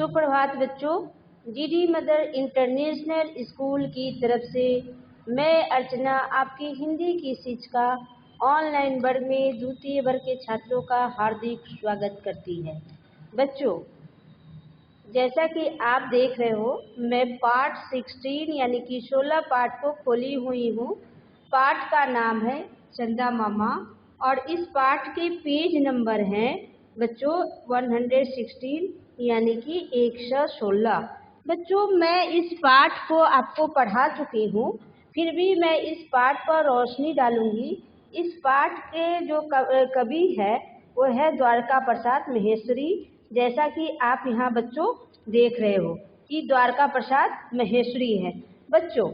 सुप्रभात बच्चों। GD mother international school की तरफ से मैं अर्चना आपकी हिंदी की शिक्षिका ऑनलाइन वर्ग में द्वितीय वर्ग के छात्रों का हार्दिक स्वागत करती है। बच्चों, जैसा कि आप देख रहे हो, मैं पार्ट 16 यानी कि 16 पार्ट को खोली हुई हूँ। पार्ट का नाम है चंदा मामा और इस पार्ट के पेज नंबर हैं बच्चों 116 यानी कि 116। बच्चों, मैं इस पाठ को आपको पढ़ा चुकी हूँ, फिर भी मैं इस पाठ पर रोशनी डालूंगी। इस पाठ के जो कवि है वो है द्वारका प्रसाद महेश्वरी। जैसा कि आप यहाँ बच्चों देख रहे हो कि द्वारका प्रसाद महेश्वरी है। बच्चों,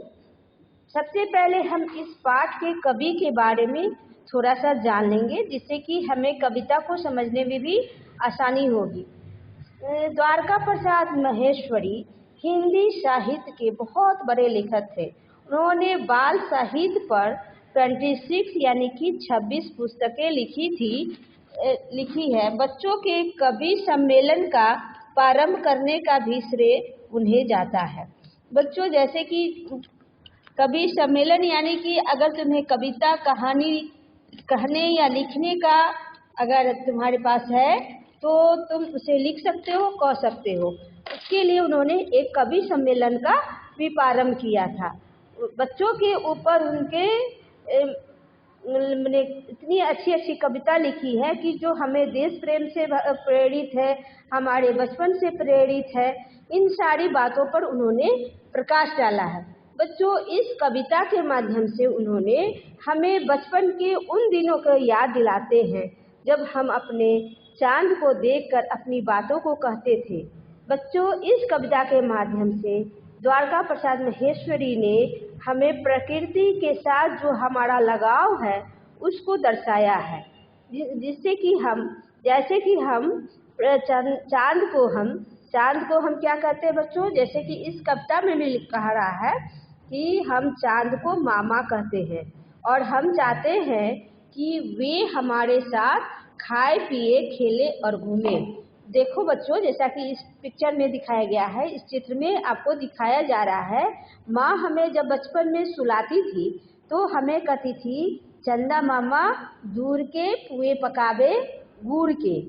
सबसे पहले हम इस पाठ के कवि के बारे में थोड़ा सा जान लेंगे, जिससे कि हमें कविता को समझने में भी आसानी होगी। द्वारका प्रसाद महेश्वरी हिंदी साहित्य के बहुत बड़े लेखक थे। उन्होंने बाल साहित्य पर 26 यानी कि 26 पुस्तकें लिखी है। बच्चों के कवि सम्मेलन का प्रारंभ करने का भी श्रेय उन्हें जाता है। बच्चों, जैसे कि कवि सम्मेलन यानी कि अगर तुम्हें कविता कहानी कहने या लिखने का अगर तुम्हारे पास है तो तुम उसे लिख सकते हो, कह सकते हो। उसके लिए उन्होंने एक कवि सम्मेलन का भी प्रारंभ किया था। बच्चों के ऊपर उनके इतनी अच्छी अच्छी कविता लिखी है कि जो हमें देश प्रेम से प्रेरित है, हमारे बचपन से प्रेरित है। इन सारी बातों पर उन्होंने प्रकाश डाला है। बच्चों, इस कविता के माध्यम से उन्होंने हमें बचपन के उन दिनों को याद दिलाते हैं जब हम अपने चांद को देखकर अपनी बातों को कहते थे। बच्चों, इस कविता के माध्यम से द्वारका प्रसाद महेश्वरी ने हमें प्रकृति के साथ जो हमारा लगाव है उसको दर्शाया है, जिससे कि जैसे कि हम चांद को हम क्या कहते हैं बच्चों, जैसे कि इस कविता में भी कहा रहा है कि हम चांद को मामा कहते हैं और हम चाहते हैं कि वे हमारे साथ खाए पिए खेले और घूमे। देखो बच्चों, जैसा कि इस पिक्चर में दिखाया गया है, इस चित्र में आपको दिखाया जा रहा है, माँ हमें जब बचपन में सुलाती थी तो हमें कहती थी चंदा मामा दूर के पुए पकावे गुड़ के।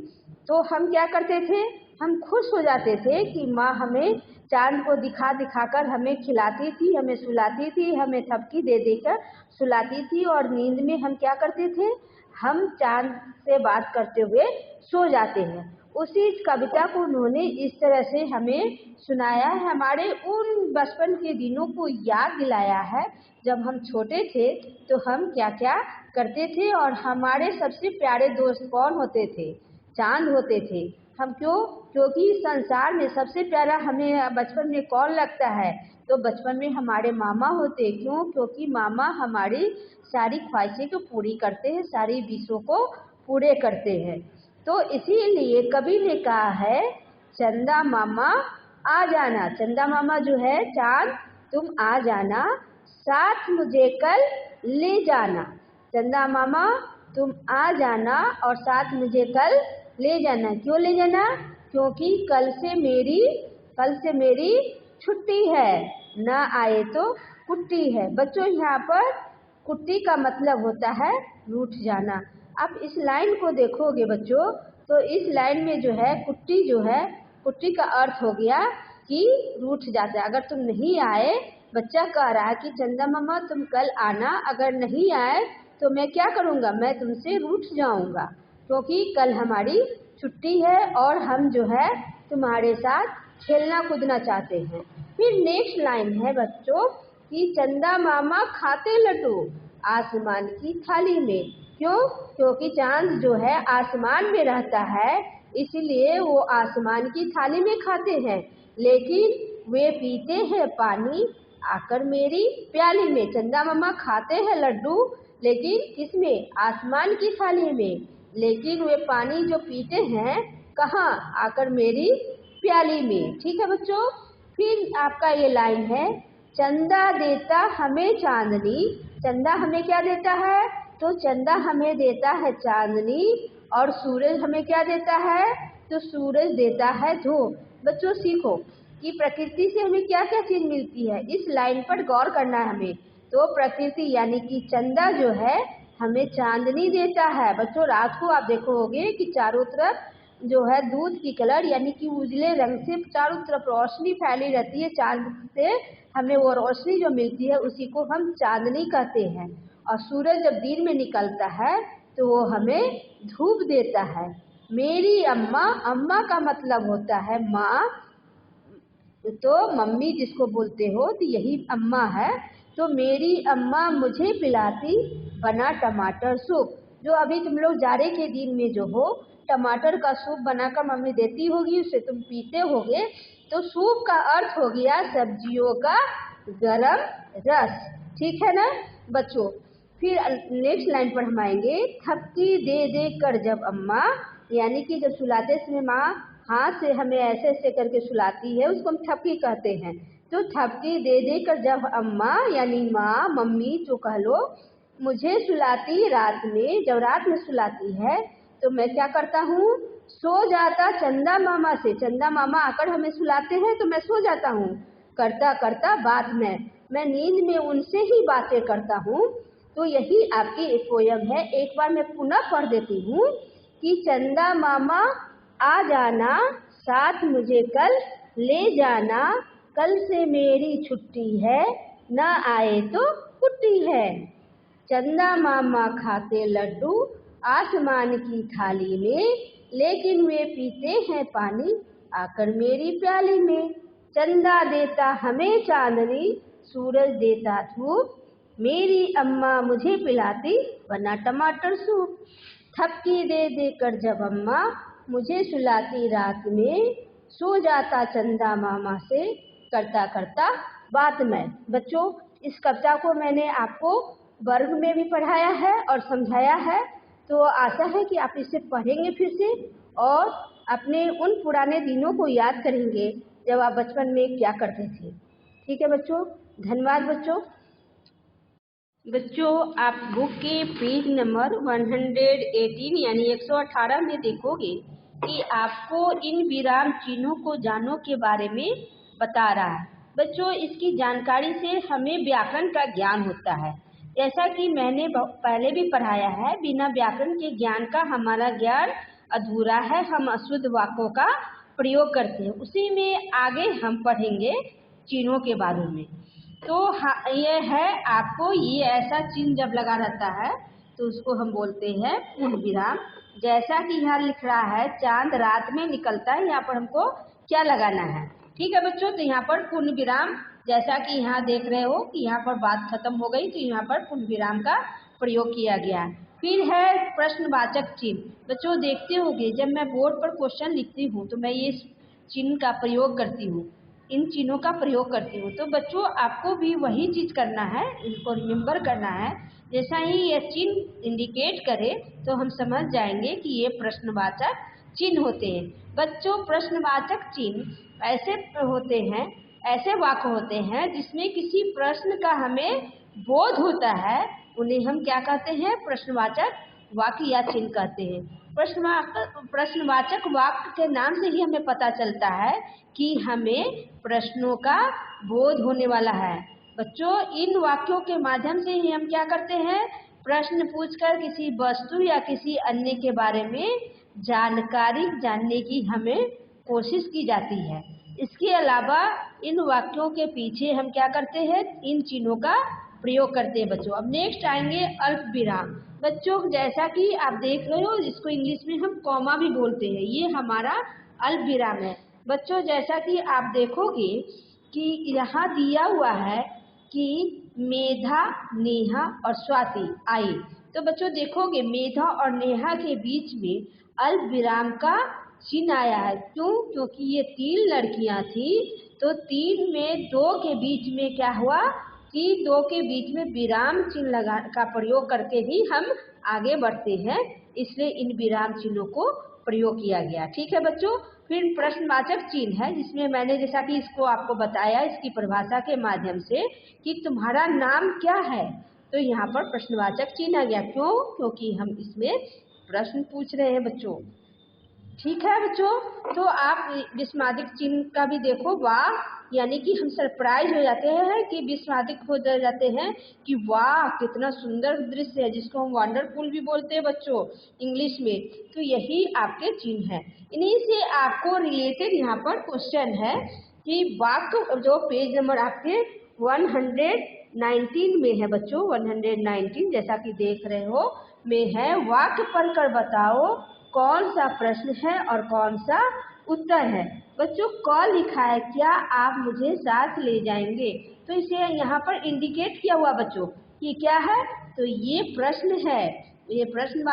तो हम क्या करते थे, हम खुश हो जाते थे कि माँ हमें चांद को दिखा दिखाकर हमें खिलाती थी, हमें सुलाती थी, हमें थपकी दे देकर सुलाती थी और नींद में हम क्या करते थे, हम चांद से बात करते हुए सो जाते हैं। उसी कविता को उन्होंने इस तरह से हमें सुनाया है, हमारे उन बचपन के दिनों को याद दिलाया है जब हम छोटे थे तो हम क्या क्या करते थे और हमारे सबसे प्यारे दोस्त कौन होते थे, चांद होते थे। हम क्योंकि संसार में सबसे प्यारा हमें बचपन में कौन लगता है, तो बचपन में हमारे मामा होते। क्योंकि मामा हमारी सारी ख्वाहिशें को पूरी करते हैं, सारी विशों को पूरे करते हैं। तो इसीलिए कवि ने कहा है चंदा मामा आ जाना। चंदा मामा जो है चांद, तुम आ जाना, साथ मुझे कल ले जाना। चंदा मामा तुम आ जाना और साथ मुझे कल ले जाना। क्यों ले जाना? क्योंकि कल से मेरी छुट्टी है, ना आए तो कुट्टी है। बच्चों, यहाँ पर कुट्टी का मतलब होता है रूठ जाना। आप इस लाइन को देखोगे बच्चों तो इस लाइन में जो है कुट्टी का अर्थ हो गया कि रूठ जाता है। अगर तुम नहीं आए, बच्चा कह रहा है कि चंदा मामा तुम कल आना, अगर नहीं आए तो मैं क्या करूँगा, मैं तुमसे रूठ जाऊँगा, क्योंकि कल हमारी छुट्टी है और हम जो है तुम्हारे साथ खेलना कूदना चाहते हैं। फिर नेक्स्ट लाइन है बच्चों कि चंदा मामा खाते लड्डू आसमान की थाली में। क्योंकि चांद जो है आसमान में रहता है, इसलिए वो आसमान की थाली में खाते हैं, लेकिन वे पीते हैं पानी आकर मेरी प्याली में। चंदा मामा खाते हैं लड्डू, लेकिन किसमें? आसमान की थाली में, लेकिन वे पानी जो पीते हैं कहाँ? आकर मेरी प्याली में। ठीक है बच्चों। फिर आपका ये लाइन है चंदा देता हमें चांदनी। चंदा हमें क्या देता है? तो चंदा हमें देता है चांदनी और सूरज हमें क्या देता है? तो सूरज देता है धूप। बच्चों सीखो कि प्रकृति से हमें क्या क्या चीज मिलती है, इस लाइन पर गौर करना है हमें। तो प्रकृति यानी कि चंदा जो है हमें चांदनी देता है। बच्चों रात को आप देखोगे कि चारों तरफ जो है दूध की कलर यानी कि उजले रंग से चारों तरफ रोशनी फैली रहती है। चांद से हमें वो रोशनी जो मिलती है उसी को हम चांदनी कहते हैं। और सूरज जब दिन में निकलता है तो वो हमें धूप देता है। मेरी अम्मा, अम्मा का मतलब होता है माँ, तो मम्मी जिसको बोलते हो तो यही अम्मा है। तो मेरी अम्मा मुझे पिलाती बना टमाटर सूप। जो अभी तुम लोग जाड़े के दिन में जो हो टमाटर का सूप बनाकर मम्मी देती होगी, उसे तुम पीते होगे। तो सूप का अर्थ हो गया सब्जियों का गरम रस। ठीक है ना बच्चों। फिर नेक्स्ट लाइन पर हम आएंगे, थपकी दे दे कर जब अम्मा, यानी कि जब सुलाते समय माँ हाथ से हमें ऐसे ऐसे करके सुलाती है उसको हम थपकी कहते हैं। तो थपकी दे दे कर जब अम्मा यानी माँ, मम्मी जो कह लो, मुझे सुलाती रात में, जब रात में सुलाती है तो मैं क्या करता हूँ, सो जाता चंदा मामा से। चंदा मामा आकर हमें सुलाते हैं तो मैं सो जाता हूँ। करता करता बात मैं नींद में उनसे ही बातें करता हूँ। तो यही आपकी एक पोयम है। एक बार मैं पुनः पढ़ देती हूँ कि चंदा मामा आ जाना, साथ मुझे कल ले जाना, कल से मेरी छुट्टी है, न आए तो कुट्टी है। चंदा मामा खाते लड्डू आसमान की थाली में, लेकिन वे पीते हैं पानी आकर मेरी प्याली में। चंदा देता हमें चांदनी, सूरज देता धूप, मेरी अम्मा मुझे पिलाती बना टमाटर सूप। थपकी दे दे कर जब अम्मा मुझे सुलाती रात में, सो जाता चंदा मामा से करता करता बात मैं। बच्चों इस कविता को मैंने आपको वर्ग में भी पढ़ाया है और समझाया है। तो आशा है कि आप इसे पढ़ेंगे फिर से और अपने उन पुराने दिनों को याद करेंगे जब आप बचपन में क्या करते थे। ठीक है बच्चों, धन्यवाद बच्चों। बच्चों आप बुक के पेज नंबर 118 यानी 118 में देखोगे कि आपको इन विराम चिन्हों को जानों के बारे में बता रहा है। बच्चों इसकी जानकारी से हमें व्याकरण का ज्ञान होता है। जैसा कि मैंने पहले भी पढ़ाया है, बिना व्याकरण के ज्ञान का हमारा ज्ञान अधूरा है। हम अशुद्ध वाक्यों का प्रयोग करते हैं। उसी में आगे हम पढ़ेंगे चिन्हों के बारे में। तो हाँ ये है, आपको ये ऐसा चिन्ह जब लगा रहता है तो उसको हम बोलते हैं पूर्ण विराम। जैसा कि यहाँ लिख रहा है चांद रात में निकलता है, यहाँ पर हमको क्या लगाना है। ठीक है बच्चों, तो यहाँ पर पूर्ण विराम, जैसा कि यहाँ देख रहे हो कि यहाँ पर बात खत्म हो गई तो यहाँ पर पूर्ण विराम का प्रयोग किया गया है। फिर है प्रश्नवाचक चिन्ह। बच्चों देखते होंगे जब मैं बोर्ड पर क्वेश्चन लिखती हूँ तो मैं ये चिन्ह का प्रयोग करती हूँ, इन चिन्हों का प्रयोग करती हूँ। तो बच्चों आपको भी वही चीज करना है, इनको रिमेम्बर करना है। जैसा ही ये चिन्ह इंडिकेट करे तो हम समझ जाएंगे कि ये प्रश्नवाचक चिन्ह होते हैं। बच्चों प्रश्नवाचक चिन्ह ऐसे होते हैं, ऐसे वाक्य होते हैं जिसमें किसी प्रश्न का हमें बोध होता है, उन्हें हम क्या कहते हैं, प्रश्नवाचक वाक्य या चिन्ह कहते हैं। प्रश्नवाचक वाक्य के नाम से ही हमें पता चलता है कि हमें प्रश्नों का बोध होने वाला है। बच्चों इन वाक्यों के माध्यम से ही हम क्या करते हैं, प्रश्न पूछकर किसी वस्तु या किसी अन्य के बारे में जानकारी जानने की हमें कोशिश की जाती है। इसके अलावा इन वाक्यों के पीछे हम क्या करते हैं, इन चिन्हों का प्रयोग करते हैं। बच्चों अब नेक्स्ट आएंगे अल्प विराम। बच्चों जैसा कि आप देख रहे हो इसको इंग्लिश में हम कॉमा भी बोलते हैं, ये हमारा अल्प विराम है। बच्चों जैसा कि आप देखोगे कि यहाँ दिया हुआ है कि मेधा, नेहा और स्वाति आई। तो बच्चों देखोगे मेधा और नेहा के बीच में अल्प विराम का चिन्ह आया है। क्यों? क्योंकि ये 3 लड़कियां थी, तो 3 में 2 के बीच में क्या हुआ कि 2 के बीच में विराम चिन्ह लगा का प्रयोग करके ही हम आगे बढ़ते हैं, इसलिए इन विराम चिन्हों को प्रयोग किया गया। ठीक है बच्चों। फिर प्रश्नवाचक चिन्ह है जिसमें मैंने जैसा कि इसको आपको बताया इसकी परिभाषा के माध्यम से कि तुम्हारा नाम क्या है, तो यहाँ पर प्रश्नवाचक चिन्ह आ गया। क्यों? क्योंकि हम इसमें प्रश्न पूछ रहे हैं बच्चों। ठीक है बच्चों, तो आप विस्मादिक चिन्ह का भी देखो, वाह, यानी कि हम सरप्राइज हो जाते हैं कि विस्मादिक हो जाते हैं कि वाह कितना सुंदर दृश्य है, जिसको हम वंडरफुल भी बोलते हैं बच्चों इंग्लिश में। तो यही आपके चिन्ह है। इन्हीं से आपको रिलेटेड यहाँ पर क्वेश्चन है कि वाक्य जो पेज नंबर आपके 119 में है बच्चों, 119 जैसा कि देख रहे हो में है, वाक्य पढ़कर बताओ कौन सा प्रश्न है और कौन सा उत्तर है। बच्चों क लिखा है, क्या आप मुझे साथ ले जाएंगे, तो इसे यहाँ पर इंडिकेट किया हुआ बच्चों कि क्या है, तो ये प्रश्न है। ये प्रश्न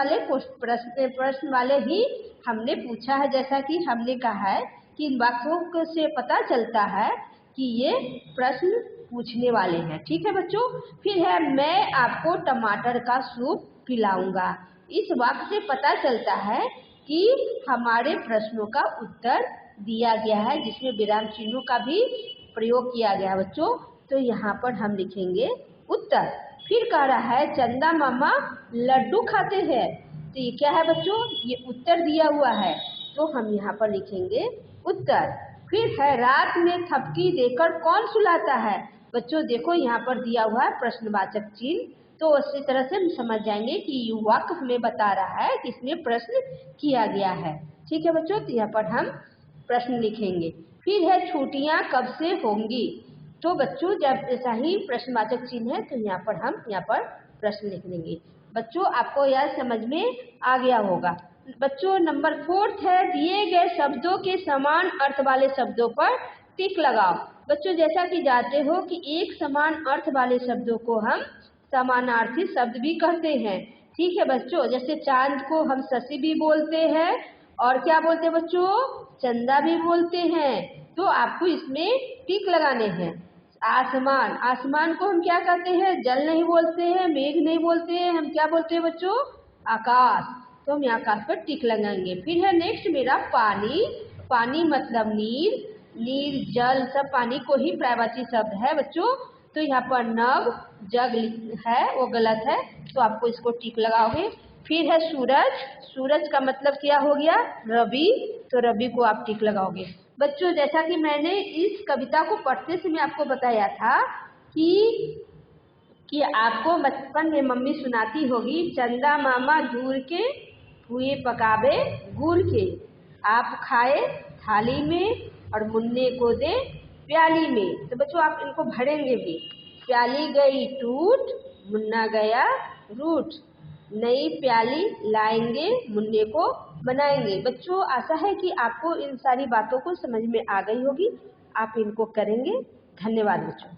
वाले ही हमने पूछा है, जैसा कि हमने कहा है कि इन वाक्यों से पता चलता है कि ये प्रश्न पूछने वाले हैं। ठीक है बच्चों, फिर है मैं आपको टमाटर का सूप पिलाऊंगा। इस वाक्य से पता चलता है कि हमारे प्रश्नों का उत्तर दिया गया है, जिसमें विराम चिन्हों का भी प्रयोग किया गया है बच्चों। तो यहाँ पर हम लिखेंगे उत्तर। फिर कह रहा है चंदा मामा लड्डू खाते हैं, तो ये क्या है बच्चों, ये उत्तर दिया हुआ है, तो हम यहाँ पर लिखेंगे उत्तर। फिर है रात में थपकी देकर कौन सुलाता है। बच्चों देखो यहाँ पर दिया हुआ है प्रश्नवाचक चिन्ह, तो उसी तरह से हम समझ जाएंगे कि ये वाक्य हमें बता रहा है कि इसमें प्रश्न किया गया है। ठीक है बच्चों, तो यहाँ पर हम प्रश्न लिखेंगे। फिर है छुट्टियां कब से होंगी, तो बच्चों जब ऐसा ही प्रश्नवाचक चिन्ह है तो यहाँ पर हम प्रश्न लिख देंगे। बच्चों आपको यह समझ में आ गया होगा। बच्चों नंबर 4 है, दिए गए शब्दों के समान अर्थ वाले शब्दों पर टिक लगाओ। बच्चों जैसा कि जानते हो कि एक समान अर्थ वाले शब्दों को हम समानार्थी शब्द भी कहते हैं। ठीक है बच्चों, जैसे चांद को हम शशि भी बोलते हैं, और क्या बोलते हैं बच्चों, चंदा भी बोलते हैं। तो आपको इसमें टिक लगाने हैं। आसमान, आसमान को हम क्या कहते हैं, जल नहीं बोलते हैं, मेघ नहीं बोलते हैं, हम क्या बोलते हैं बच्चों, आकाश। तो हम यहाँ आकाश पर टिक लगाएंगे। फिर है नेक्स्ट मेरा पानी, पानी मतलब नीर, नीर जल सब पानी को ही पर्यायवाची शब्द है बच्चों। तो यहाँ पर नभ जग है वो गलत है, तो आपको इसको टिक लगाओगे। फिर है सूरज, सूरज का मतलब क्या हो गया, रवि, तो रवि को आप टिक लगाओगे। बच्चों जैसा कि मैंने इस कविता को पढ़ते समय आपको बताया था कि आपको बचपन में मम्मी सुनाती होगी, चंदा मामा दूर के हुए पकावे गुड़ के, आप खाए थाली में और मुन्ने को दे प्याली में। तो बच्चों आप इनको भरेंगे भी, प्याली गई टूट मुन्ना गया रूठ, नई प्याली लाएंगे मुन्ने को बनाएंगे। बच्चों आशा है कि आपको इन सारी बातों को समझ में आ गई होगी, आप इनको करेंगे। धन्यवाद बच्चों।